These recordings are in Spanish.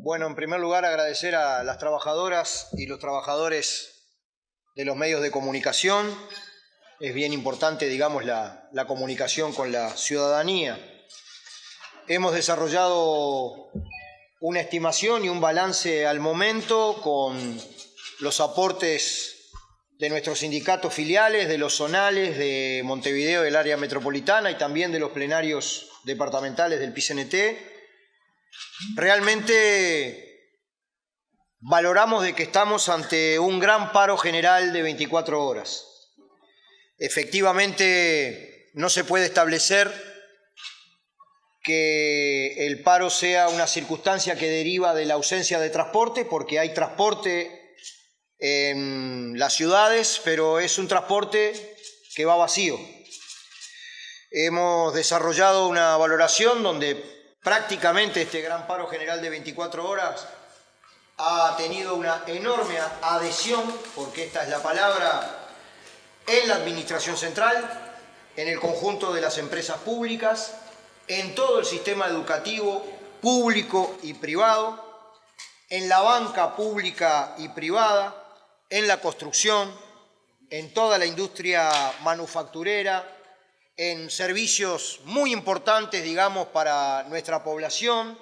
Bueno, en primer lugar agradecer a las trabajadoras y los trabajadores de los medios de comunicación. Es bien importante, digamos, la comunicación con la ciudadanía. Hemos desarrollado una estimación y un balance al momento con los aportes de nuestros sindicatos filiales, de los zonales de Montevideo, del área metropolitana y también de los plenarios departamentales del PICNT. Realmente valoramos de que estamos ante un gran paro general de 24 horas. Efectivamente, no se puede establecer que el paro sea una circunstancia que deriva de la ausencia de transporte, porque hay transporte en las ciudades, pero es un transporte que va vacío. Hemos desarrollado una valoración donde prácticamente este gran paro general de 24 horas ha tenido una enorme adhesión, porque esta es la palabra, en la administración central, en el conjunto de las empresas públicas, en todo el sistema educativo público y privado, en la banca pública y privada, en la construcción, en toda la industria manufacturera, en servicios muy importantes, digamos, para nuestra población,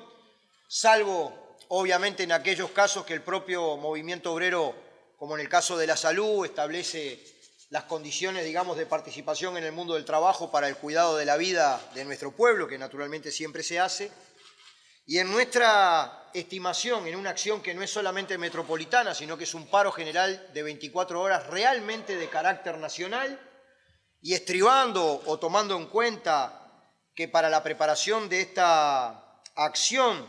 salvo, obviamente, en aquellos casos que el propio movimiento obrero, como en el caso de la salud, establece las condiciones, digamos, de participación en el mundo del trabajo para el cuidado de la vida de nuestro pueblo, que naturalmente siempre se hace. Y en nuestra estimación, en una acción que no es solamente metropolitana, sino que es un paro general de 24 horas realmente de carácter nacional, y estribando o tomando en cuenta que para la preparación de esta acción,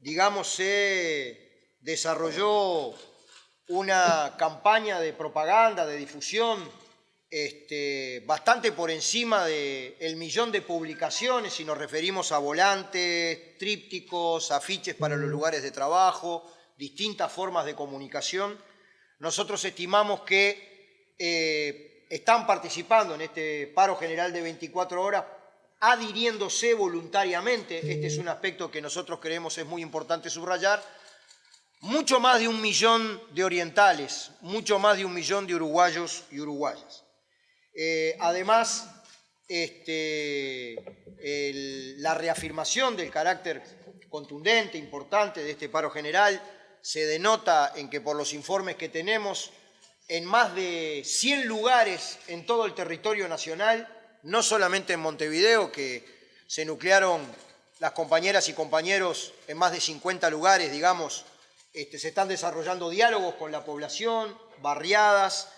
digamos, se desarrolló una campaña de propaganda, de difusión, bastante por encima del 1.000.000 de publicaciones, si nos referimos a volantes, trípticos, afiches para los lugares de trabajo, distintas formas de comunicación. Nosotros estimamos que están participando en este paro general de 24 horas, adhiriéndose voluntariamente. Este es un aspecto que nosotros creemos es muy importante subrayar. Mucho más de 1.000.000 de orientales, mucho más de 1.000.000 de uruguayos y uruguayas. Además, la reafirmación del carácter contundente, importante de este paro general se denota en que por los informes que tenemos, en más de 100 lugares en todo el territorio nacional, no solamente en Montevideo, que se nuclearon las compañeras y compañeros en más de 50 lugares, digamos, se están desarrollando diálogos con la población, barriadas,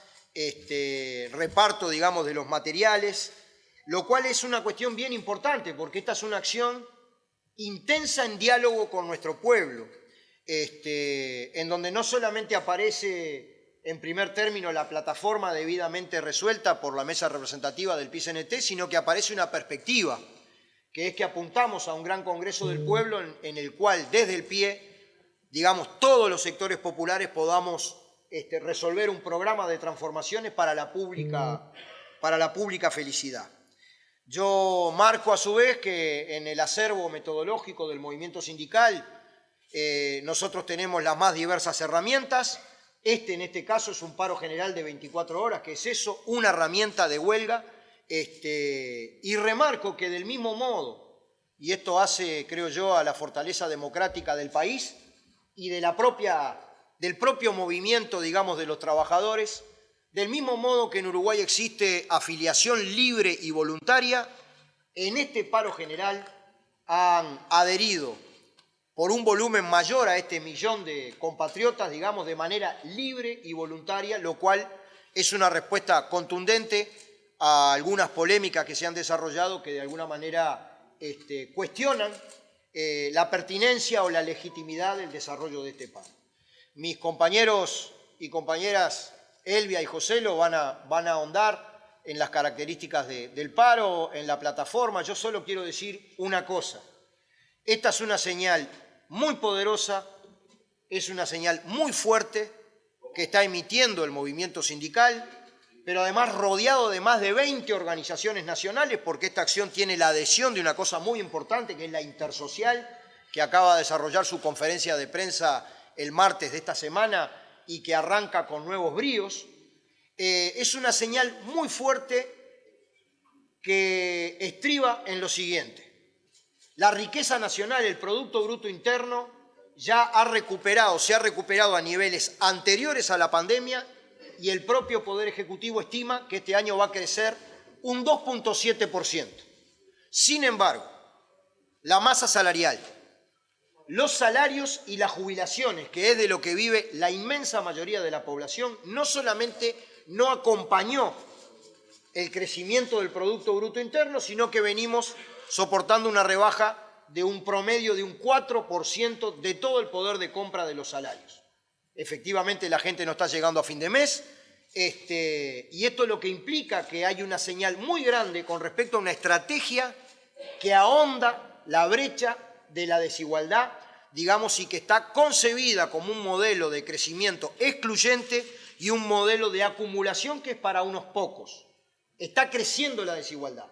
reparto, digamos, de los materiales, lo cual es una cuestión bien importante, porque esta es una acción intensa en diálogo con nuestro pueblo, en donde no solamente aparece en primer término la plataforma debidamente resuelta por la mesa representativa del PICNT, sino que aparece una perspectiva, que es que apuntamos a un gran congreso del pueblo en el cual desde el pie, digamos, todos los sectores populares podamos resolver un programa de transformaciones para la pública felicidad. Yo marco a su vez que en el acervo metodológico del movimiento sindical nosotros tenemos las más diversas herramientas. En este caso es un paro general de 24 horas, que es eso, una herramienta de huelga, y remarco que del mismo modo, y esto hace, creo yo, a la fortaleza democrática del país y del propio movimiento, digamos, de los trabajadores, del mismo modo que en Uruguay existe afiliación libre y voluntaria, en este paro general han adherido por un volumen mayor a este 1.000.000 de compatriotas, digamos, de manera libre y voluntaria, lo cual es una respuesta contundente a algunas polémicas que se han desarrollado que de alguna manera cuestionan la pertinencia o la legitimidad del desarrollo de este paro. Mis compañeros y compañeras Elvia y Joselo van a ahondar en las características del paro, en la plataforma. Yo solo quiero decir una cosa. Esta es una señal muy poderosa, es una señal muy fuerte que está emitiendo el movimiento sindical, pero además rodeado de más de 20 organizaciones nacionales, porque esta acción tiene la adhesión de una cosa muy importante, que es la intersocial, que acaba de desarrollar su conferencia de prensa el martes de esta semana y que arranca con nuevos bríos, es una señal muy fuerte que estriba en lo siguiente. La riqueza nacional, el Producto Bruto Interno, ya se ha recuperado a niveles anteriores a la pandemia y el propio Poder Ejecutivo estima que este año va a crecer un 2,7%. Sin embargo, la masa salarial, los salarios y las jubilaciones, que es de lo que vive la inmensa mayoría de la población, no solamente no acompañó el crecimiento del Producto Bruto Interno, sino que venimos soportando una rebaja de un promedio de un 4% de todo el poder de compra de los salarios. Efectivamente, la gente no está llegando a fin de mes, y esto es lo que implica que hay una señal muy grande con respecto a una estrategia que ahonda la brecha de la desigualdad, digamos, y que está concebida como un modelo de crecimiento excluyente y un modelo de acumulación que es para unos pocos. Está creciendo la desigualdad.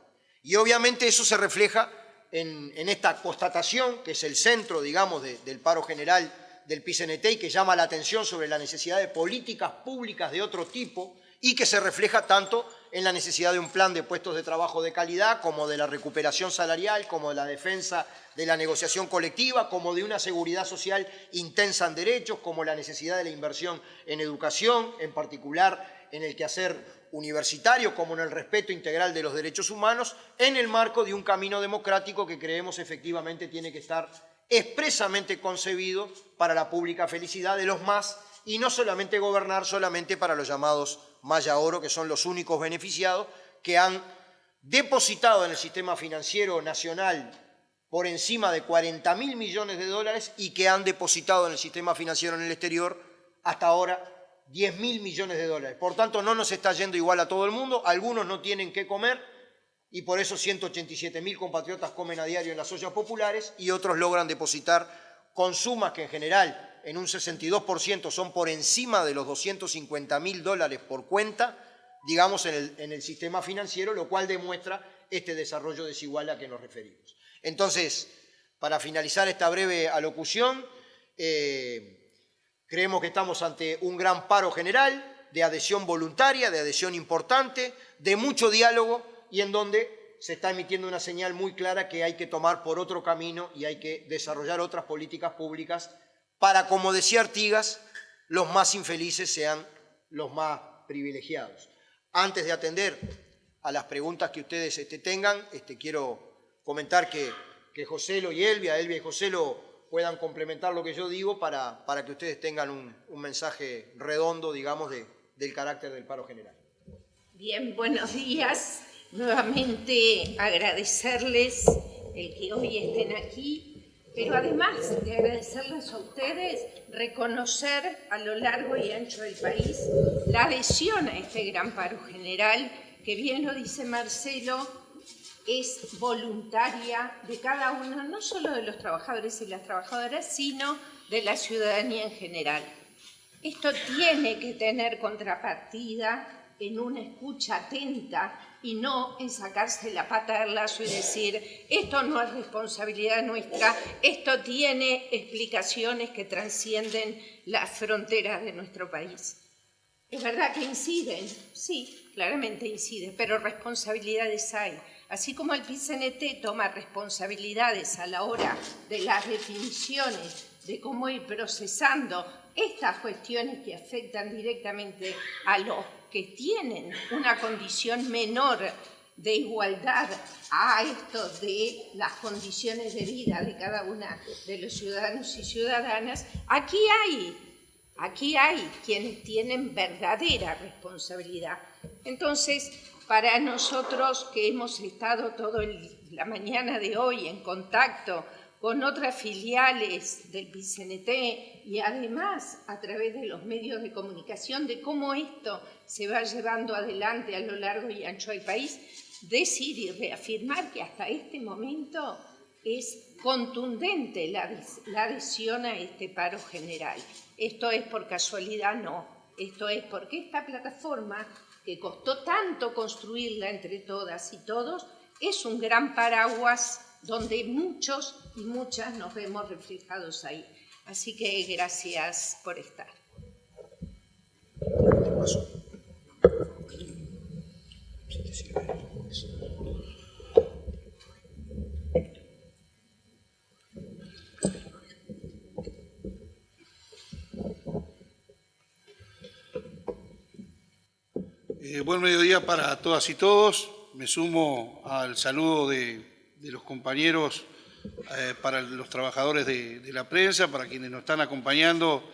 Y obviamente eso se refleja en esta constatación, que es el centro, digamos, del paro general del PIT-CNT y que llama la atención sobre la necesidad de políticas públicas de otro tipo y que se refleja tanto en la necesidad de un plan de puestos de trabajo de calidad, como de la recuperación salarial, como de la defensa de la negociación colectiva, como de una seguridad social intensa en derechos, como la necesidad de la inversión en educación, en particular en el quehacer universitario, como en el respeto integral de los derechos humanos, en el marco de un camino democrático que creemos efectivamente tiene que estar expresamente concebido para la pública felicidad de los más y no solamente gobernar solamente para los llamados Maya Oro, que son los únicos beneficiados que han depositado en el sistema financiero nacional por encima de 40.000 millones de dólares y que han depositado en el sistema financiero en el exterior hasta ahora 10.000 millones de dólares. Por tanto, no nos está yendo igual a todo el mundo, algunos no tienen qué comer y por eso 187.000 compatriotas comen a diario en las ollas populares y otros logran depositar con sumas que en general en un 62% son por encima de los 250.000 dólares por cuenta, digamos, en el sistema financiero, lo cual demuestra este desarrollo desigual a que nos referimos. Entonces, para finalizar esta breve alocución, creemos que estamos ante un gran paro general, de adhesión voluntaria, de adhesión importante, de mucho diálogo y en donde se está emitiendo una señal muy clara que hay que tomar por otro camino y hay que desarrollar otras políticas públicas para, como decía Artigas, los más infelices sean los más privilegiados. Antes de atender a las preguntas que ustedes tengan, quiero comentar que Joselo y Elvia y Joselo puedan complementar lo que yo digo para que ustedes tengan un mensaje redondo, digamos, del carácter del paro general. Bien, buenos días. Nuevamente agradecerles el que hoy estén aquí, pero además de agradecerles a ustedes, reconocer a lo largo y ancho del país la adhesión a este gran paro general, que bien lo dice Marcelo, es voluntaria de cada uno, no solo de los trabajadores y las trabajadoras, sino de la ciudadanía en general. Esto tiene que tener contrapartida en una escucha atenta y no en sacarse la pata del lazo y decir esto no es responsabilidad nuestra, esto tiene explicaciones que trascienden las fronteras de nuestro país. Es verdad que inciden, sí, claramente inciden, pero responsabilidades hay. Así como el PIT-CNT toma responsabilidades a la hora de las definiciones de cómo ir procesando estas cuestiones que afectan directamente a los que tienen una condición menor de igualdad a esto de las condiciones de vida de cada una de los ciudadanos y ciudadanas, aquí hay quienes tienen verdadera responsabilidad. Entonces, para nosotros que hemos estado toda la mañana de hoy en contacto con otras filiales del PIT-CNT y además a través de los medios de comunicación de cómo esto se va llevando adelante a lo largo y ancho del país, decir y reafirmar que hasta este momento es contundente la adhesión a este paro general. Esto es por casualidad, no. Esto es porque esta plataforma, que costó tanto construirla entre todas y todos, es un gran paraguas donde muchos y muchas nos vemos reflejados ahí. Así que gracias por estar. Buen mediodía para todas y todos. Me sumo al saludo de los compañeros para los trabajadores de la prensa, para quienes nos están acompañando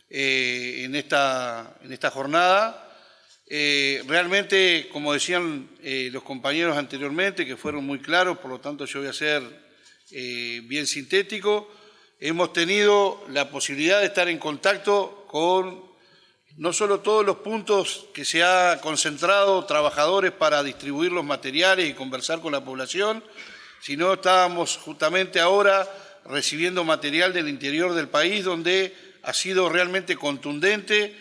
en esta jornada. Realmente, como decían los compañeros anteriormente, que fueron muy claros, por lo tanto yo voy a ser bien sintético, hemos tenido la posibilidad de estar en contacto con no solo todos los puntos que se ha concentrado trabajadores para distribuir los materiales y conversar con la población, sino estábamos justamente ahora recibiendo material del interior del país donde ha sido realmente contundente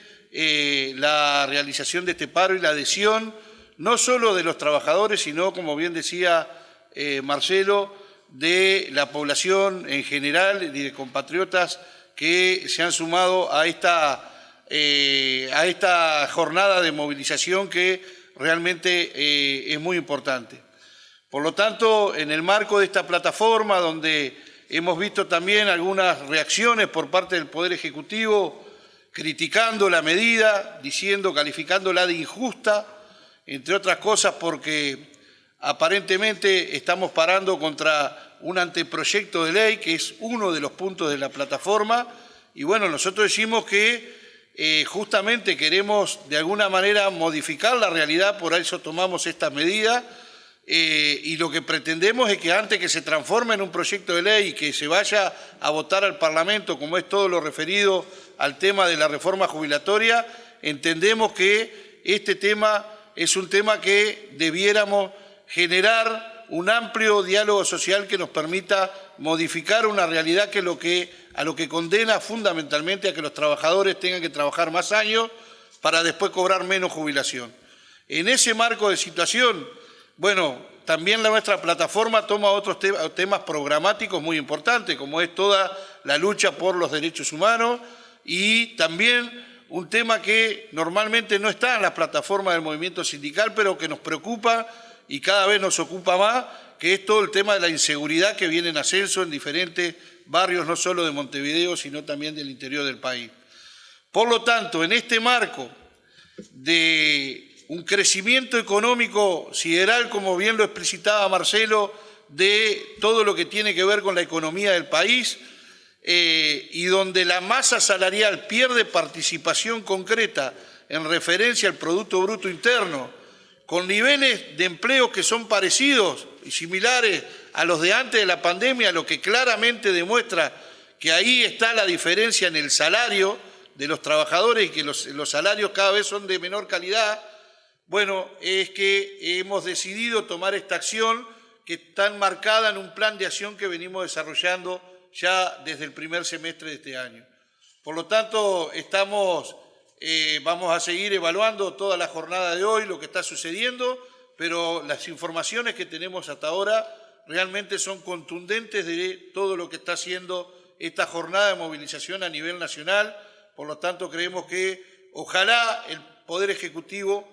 la realización de este paro y la adhesión, no solo de los trabajadores, sino, como bien decía Marcelo, de la población en general y de compatriotas que se han sumado a esta jornada de movilización que realmente es muy importante. Por lo tanto, en el marco de esta plataforma, donde hemos visto también algunas reacciones por parte del Poder Ejecutivo, criticando la medida, calificándola de injusta, entre otras cosas porque aparentemente estamos parando contra un anteproyecto de ley, que es uno de los puntos de la plataforma, y bueno, nosotros decimos que justamente queremos de alguna manera modificar la realidad, por eso tomamos esta medida, y lo que pretendemos es que antes que se transforme en un proyecto de ley y que se vaya a votar al Parlamento, como es todo lo referido al tema de la reforma jubilatoria, entendemos que este tema es un tema que debiéramos generar un amplio diálogo social que nos permita modificar una realidad que a lo que condena fundamentalmente a que los trabajadores tengan que trabajar más años para después cobrar menos jubilación. En ese marco de situación, bueno, también nuestra plataforma toma otros temas programáticos muy importantes, como es toda la lucha por los derechos humanos y también un tema que normalmente no está en la plataforma del movimiento sindical, pero que nos preocupa y cada vez nos ocupa más, que es todo el tema de la inseguridad que viene en ascenso en diferentes barrios, no solo de Montevideo, sino también del interior del país. Por lo tanto, en este marco de un crecimiento económico sideral, como bien lo explicitaba Marcelo, de todo lo que tiene que ver con la economía del país, y donde la masa salarial pierde participación concreta en referencia al Producto Bruto Interno, con niveles de empleo que son parecidos y similares a los de antes de la pandemia, lo que claramente demuestra que ahí está la diferencia en el salario de los trabajadores y que los salarios cada vez son de menor calidad. Bueno, es que hemos decidido tomar esta acción que está enmarcada en un plan de acción que venimos desarrollando ya desde el primer semestre de este año. Por lo tanto, vamos a seguir evaluando toda la jornada de hoy, lo que está sucediendo, pero las informaciones que tenemos hasta ahora realmente son contundentes de todo lo que está haciendo esta jornada de movilización a nivel nacional. Por lo tanto, creemos que ojalá el Poder Ejecutivo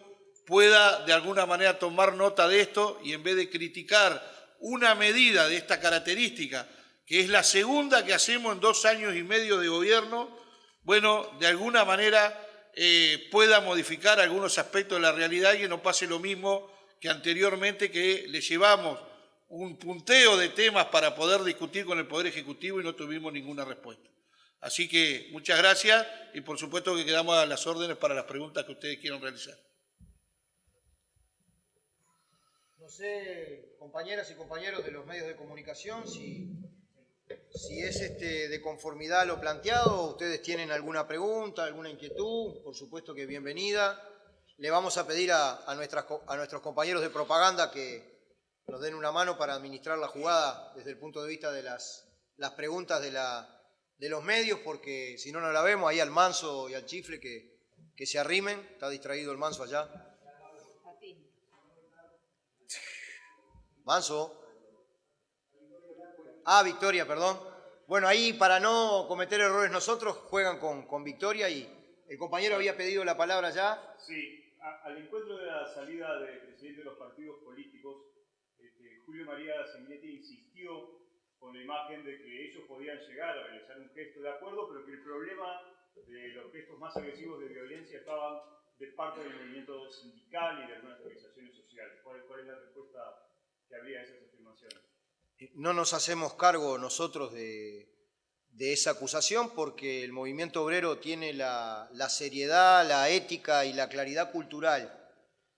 pueda de alguna manera tomar nota de esto y en vez de criticar una medida de esta característica, que es la segunda que hacemos en 2 años y medio de gobierno, bueno, de alguna manera pueda modificar algunos aspectos de la realidad y que no pase lo mismo que anteriormente, que le llevamos un punteo de temas para poder discutir con el Poder Ejecutivo y no tuvimos ninguna respuesta. Así que muchas gracias y por supuesto que quedamos a las órdenes para las preguntas que ustedes quieran realizar. No sé, compañeras y compañeros de los medios de comunicación, si es de conformidad a lo planteado, ustedes tienen alguna pregunta, alguna inquietud, por supuesto que bienvenida. Le vamos a pedir a nuestros compañeros de propaganda que nos den una mano para administrar la jugada desde el punto de vista de las preguntas de los medios, porque si no, no la vemos. Ahí al Manso y al Chifle que se arrimen. Está distraído el Manso allá. Manso. Ah, Victoria, perdón. Bueno, ahí para no cometer errores nosotros, juegan con Victoria y el compañero había pedido la palabra ya. Sí, al encuentro de la salida del presidente de los partidos políticos, Julio María Sanguinetti insistió con la imagen de que ellos podían llegar a realizar un gesto de acuerdo, pero que el problema de los gestos más agresivos de violencia estaban de parte del movimiento sindical y de algunas organizaciones sociales. ¿Cuál es la respuesta que habría a esas afirmaciones? No nos hacemos cargo nosotros de esa acusación porque el movimiento obrero tiene la seriedad, la ética y la claridad cultural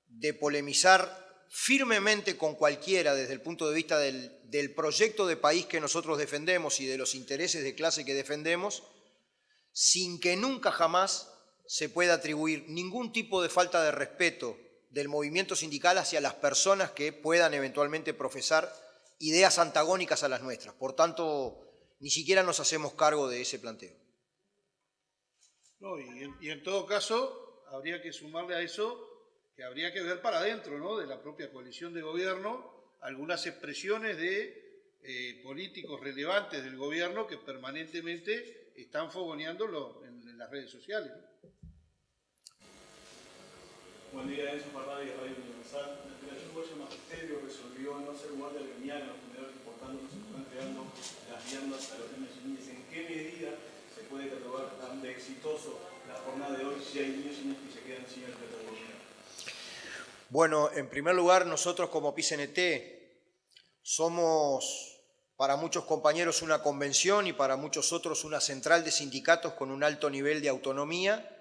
de polemizar firmemente con cualquiera desde el punto de vista del proyecto de país que nosotros defendemos y de los intereses de clase que defendemos, sin que nunca jamás se pueda atribuir ningún tipo de falta de respeto del movimiento sindical hacia las personas que puedan eventualmente profesar ideas antagónicas a las nuestras. Por tanto, ni siquiera nos hacemos cargo de ese planteo. No, y en todo caso, habría que sumarle a eso que habría que ver para adentro, ¿no?, de la propia coalición de gobierno, algunas expresiones de políticos relevantes del gobierno que permanentemente están fogoneándolo en las redes sociales, ¿no? Buen día, Enzo Ferrari, Radio Universal. La Federación Goya Magisterio resolvió no ser guardia gremial en los comedores que por tanto se están entregando las viandas a los niños y niñas. ¿En qué medida se puede catalogar tan de exitoso la jornada de hoy si hay niños y niñas que se quedan sin el plato de comida? Bueno, en primer lugar, nosotros como PICNT somos para muchos compañeros una convención y para muchos otros una central de sindicatos con un alto nivel de autonomía.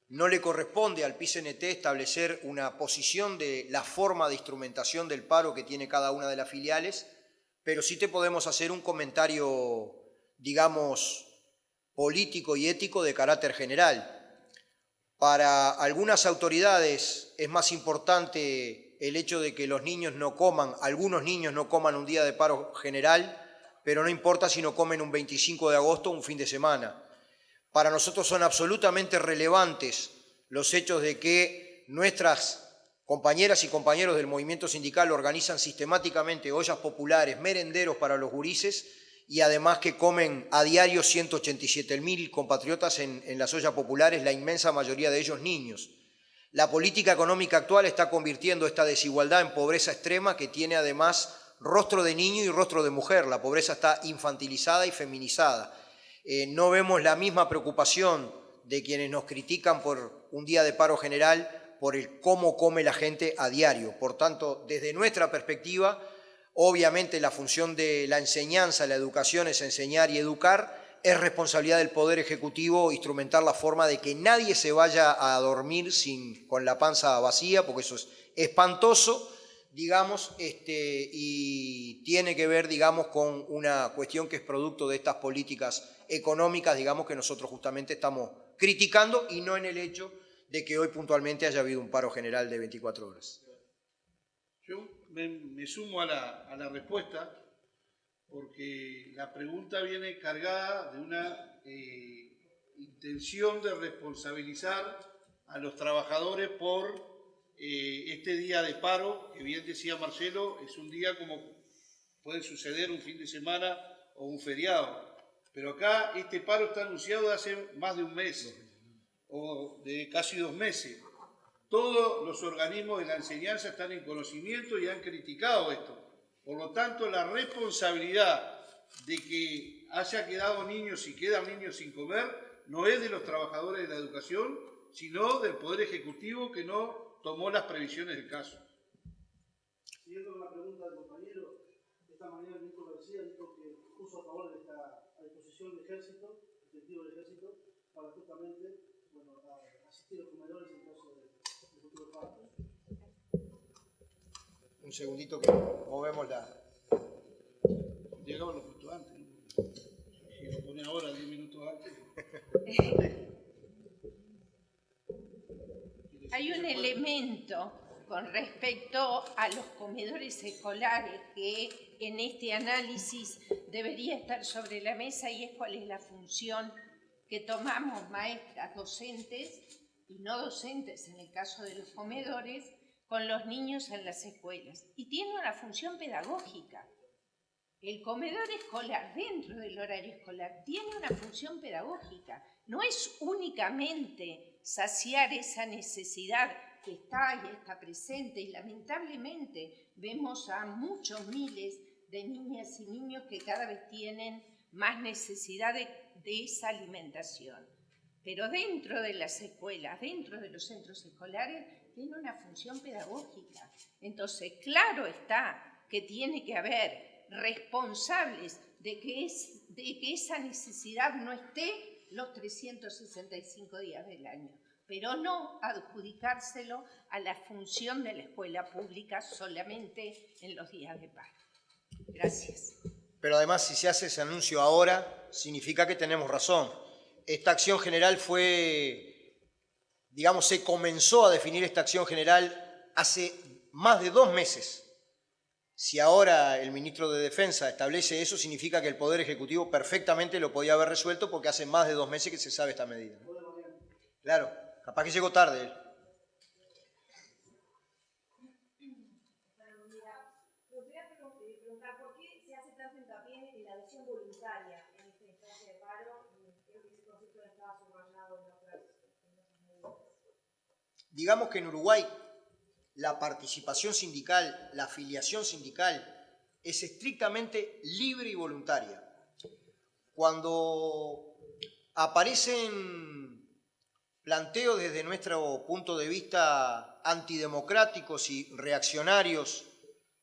No le corresponde al PICNT establecer una posición de la forma de instrumentación del paro que tiene cada una de las filiales, pero sí te podemos hacer un comentario, digamos, político y ético de carácter general. Para algunas autoridades es más importante el hecho de que los niños no coman, algunos niños no coman un día de paro general, pero no importa si no comen un 25 de agosto o un fin de semana. Para nosotros son absolutamente relevantes los hechos de que nuestras compañeras y compañeros del movimiento sindical organizan sistemáticamente ollas populares, merenderos para los gurises y además que comen a diario 187.000 compatriotas en las ollas populares, la inmensa mayoría de ellos niños. La política económica actual está convirtiendo esta desigualdad en pobreza extrema que tiene además rostro de niño y rostro de mujer. La pobreza está infantilizada y feminizada. No vemos la misma preocupación de quienes nos critican por un día de paro general, por el cómo come la gente a diario. Por tanto, desde nuestra perspectiva, obviamente la función de la enseñanza, la educación es enseñar y educar, es responsabilidad del Poder Ejecutivo instrumentar la forma de que nadie se vaya a dormir con la panza vacía, porque eso es espantoso, digamos, y tiene que ver, digamos, con una cuestión que es producto de estas políticas económicas, digamos, que nosotros justamente estamos criticando y no en el hecho de que hoy puntualmente haya habido un paro general de 24 horas. Yo me sumo a la respuesta porque la pregunta viene cargada de una intención de responsabilizar a los trabajadores por este día de paro, que bien decía Marcelo, es un día como puede suceder un fin de semana o un feriado. Pero acá este paro está anunciado hace más de un mes, o de casi 2 meses. Todos los organismos de la enseñanza están en conocimiento y han criticado esto. Por lo tanto, la responsabilidad de que haya quedado niños y quedan niños sin comer no es de los trabajadores de la educación, sino del Poder Ejecutivo que no tomó las previsiones del caso. Siguiendo con la pregunta del compañero, esta mañana el ministro García dijo que puso a favor de esta disposición del ejército, efectivo del ejército, para justamente asistir a los comedores en caso de futuro paro. Un segundito que movemos la... Llegaba lo justo antes, ¿no? Si lo pone ahora 10 minutos antes. Hay un elemento con respecto a los comedores escolares que en este análisis debería estar sobre la mesa y es cuál es la función que tomamos maestras, docentes y no docentes en el caso de los comedores con los niños en las escuelas. Y tiene una función pedagógica. El comedor escolar dentro del horario escolar tiene una función pedagógica. No es únicamente saciar esa necesidad que está y está presente, y lamentablemente vemos a muchos miles de niñas y niños que cada vez tienen más necesidad de esa alimentación. Pero dentro de las escuelas, dentro de los centros escolares, tiene una función pedagógica. Entonces, claro está que tiene que haber responsables de que esa necesidad no esté los 365 días del año, pero no adjudicárselo a la función de la escuela pública solamente en los días de paro. Gracias. Pero además, si se hace ese anuncio ahora, significa que tenemos razón. Esta acción general fue, digamos, se comenzó a definir esta acción general hace más de 2 meses. Si ahora el ministro de Defensa establece eso, significa que el Poder Ejecutivo perfectamente lo podía haber resuelto, porque hace más de 2 meses que se sabe esta medida. Claro, capaz que llegó tarde él. Preguntar por qué se hace tanto hincapié en la adhesión voluntaria en esta instancia de paro. Creo que ese concepto estaba subrayado en otras medidas. Digamos que en Uruguay la participación sindical, la afiliación sindical es estrictamente libre y voluntaria. Cuando aparecen planteos desde nuestro punto de vista antidemocráticos y reaccionarios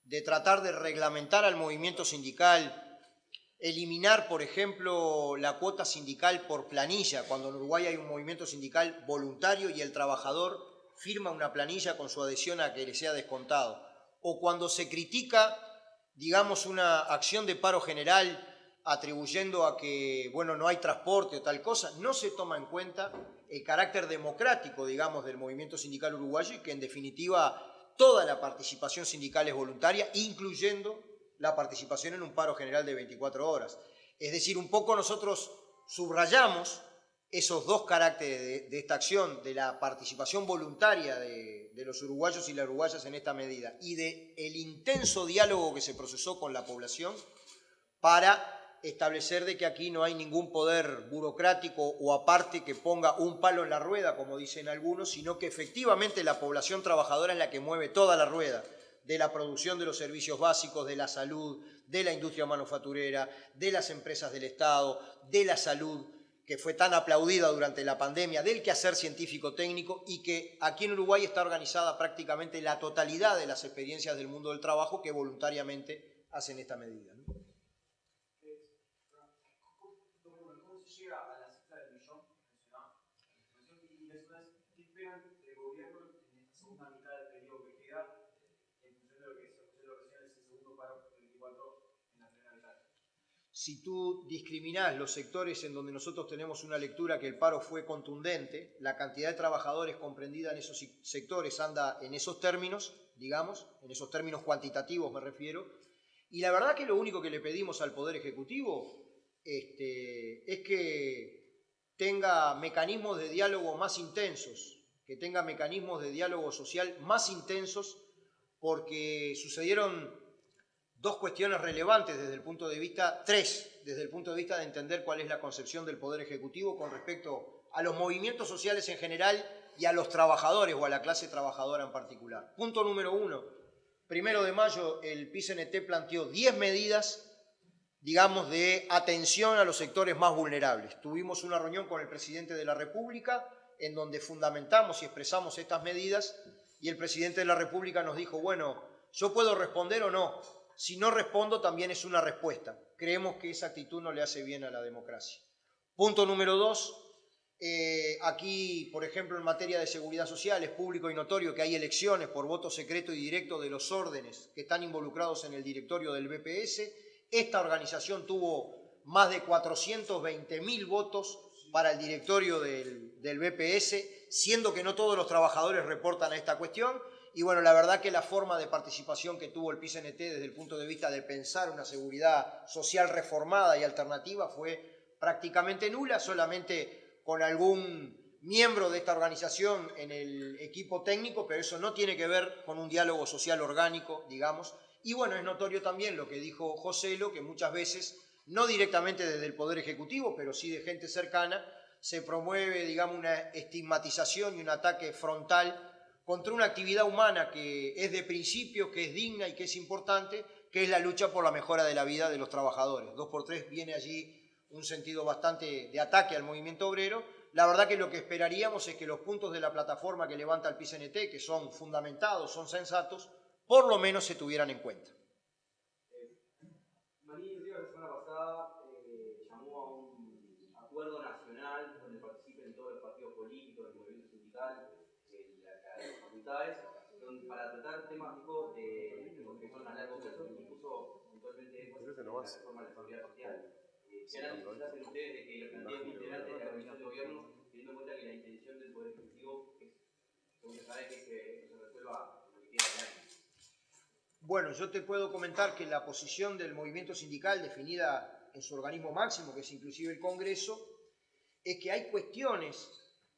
de tratar de reglamentar al movimiento sindical, eliminar, por ejemplo, la cuota sindical por planilla, cuando en Uruguay hay un movimiento sindical voluntario y el trabajador firma una planilla con su adhesión a que le sea descontado, o cuando se critica, digamos, una acción de paro general atribuyendo a que, bueno, no hay transporte o tal cosa, no se toma en cuenta el carácter democrático, digamos, del movimiento sindical uruguayo, y que en definitiva toda la participación sindical es voluntaria, incluyendo la participación en un paro general de 24 horas. Es decir, un poco nosotros subrayamos esos dos caracteres de esta acción, de la participación voluntaria de los uruguayos y las uruguayas en esta medida, y del intenso diálogo que se procesó con la población para establecer de que aquí no hay ningún poder burocrático o aparte que ponga un palo en la rueda, como dicen algunos, sino que efectivamente la población trabajadora es la que mueve toda la rueda de la producción de los servicios básicos, de la salud, de la industria manufacturera, de las empresas del Estado, de la salud, que fue tan aplaudida durante la pandemia, del quehacer científico-técnico, y que aquí en Uruguay está organizada prácticamente la totalidad de las experiencias del mundo del trabajo que voluntariamente hacen esta medida, ¿no? ¿Cómo se llega a la cifra del millón mencionada? Y después, ¿qué esperan del gobierno en esta segunda mitad del periodo que queda, en función de lo que se escuchó recién, ese segundo paro del 24 en la primera mitad? Si tú discriminás los sectores en donde nosotros tenemos una lectura que el paro fue contundente, la cantidad de trabajadores comprendida en esos sectores anda en esos términos, digamos, en esos términos cuantitativos me refiero, y la verdad que lo único que le pedimos al Poder Ejecutivo es que tenga mecanismos de diálogo más intensos, que tenga mecanismos de diálogo social más intensos, porque sucedieron dos cuestiones relevantes desde el punto de vista, tres, desde el punto de vista de entender cuál es la concepción del Poder Ejecutivo con respecto a los movimientos sociales en general y a los trabajadores o a la clase trabajadora en particular. Punto número 1, 1 de mayo el PICNT planteó 10 medidas, digamos, de atención a los sectores más vulnerables. Tuvimos una reunión con el presidente de la República en donde fundamentamos y expresamos estas medidas, y el presidente de la República nos dijo, bueno, yo puedo responder o no. Si no respondo, también es una respuesta. Creemos que esa actitud no le hace bien a la democracia. Punto número 2, aquí, por ejemplo, en materia de seguridad social, es público y notorio que hay elecciones por voto secreto y directo de los órdenes que están involucrados en el directorio del BPS. Esta organización tuvo más de 420.000 votos para el directorio del BPS, siendo que no todos los trabajadores reportan a esta cuestión. Y bueno, la verdad que la forma de participación que tuvo el PICNT desde el punto de vista de pensar una seguridad social reformada y alternativa fue prácticamente nula, solamente con algún miembro de esta organización en el equipo técnico, pero eso no tiene que ver con un diálogo social orgánico, digamos, Y bueno, es notorio también lo que dijo Joselo, que muchas veces, no directamente desde el Poder Ejecutivo, pero sí de gente cercana, se promueve, digamos, una estigmatización y un ataque frontal contra una actividad humana que es de principio, que es digna y que es importante, que es la lucha por la mejora de la vida de los trabajadores. 2x3 viene allí un sentido bastante de ataque al movimiento obrero. La verdad que lo que esperaríamos es que los puntos de la plataforma que levanta el PIT-CNT, que son fundamentados, son sensatos, por lo menos se tuvieran en cuenta. Maní, la semana pasada llamó a un acuerdo nacional donde participen todos los partidos políticos, el movimiento sindical, las facultades, para tratar temas que son a largo plazo, incluso puntualmente la reforma de la seguridad social. ¿Qué análisis hacen ustedes de que lo planteen integrantes de la Comisión de Gobierno, teniendo en cuenta que la intención del Poder Ejecutivo es, según se sabe, que se resuelva lo que queda del año? Bueno, yo te puedo comentar que la posición del movimiento sindical, definida en su organismo máximo, que es inclusive el Congreso, es que hay cuestiones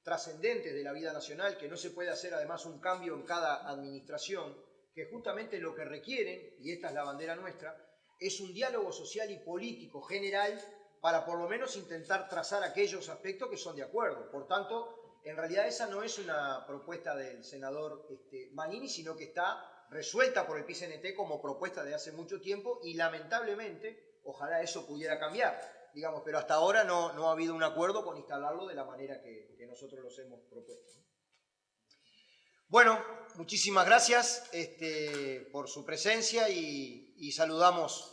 trascendentes de la vida nacional, que no se puede hacer además un cambio en cada administración, que justamente lo que requieren, y esta es la bandera nuestra, es un diálogo social y político general para por lo menos intentar trazar aquellos aspectos que son de acuerdo. Por tanto, en realidad esa no es una propuesta del senador Manini, sino que está resuelta por el PIT-CNT como propuesta de hace mucho tiempo y lamentablemente, ojalá eso pudiera cambiar, digamos, pero hasta ahora no ha habido un acuerdo con instalarlo de la manera que nosotros los hemos propuesto. Bueno, muchísimas gracias por su presencia y saludamos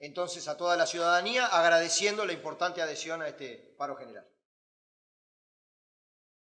entonces a toda la ciudadanía agradeciendo la importante adhesión a este paro general.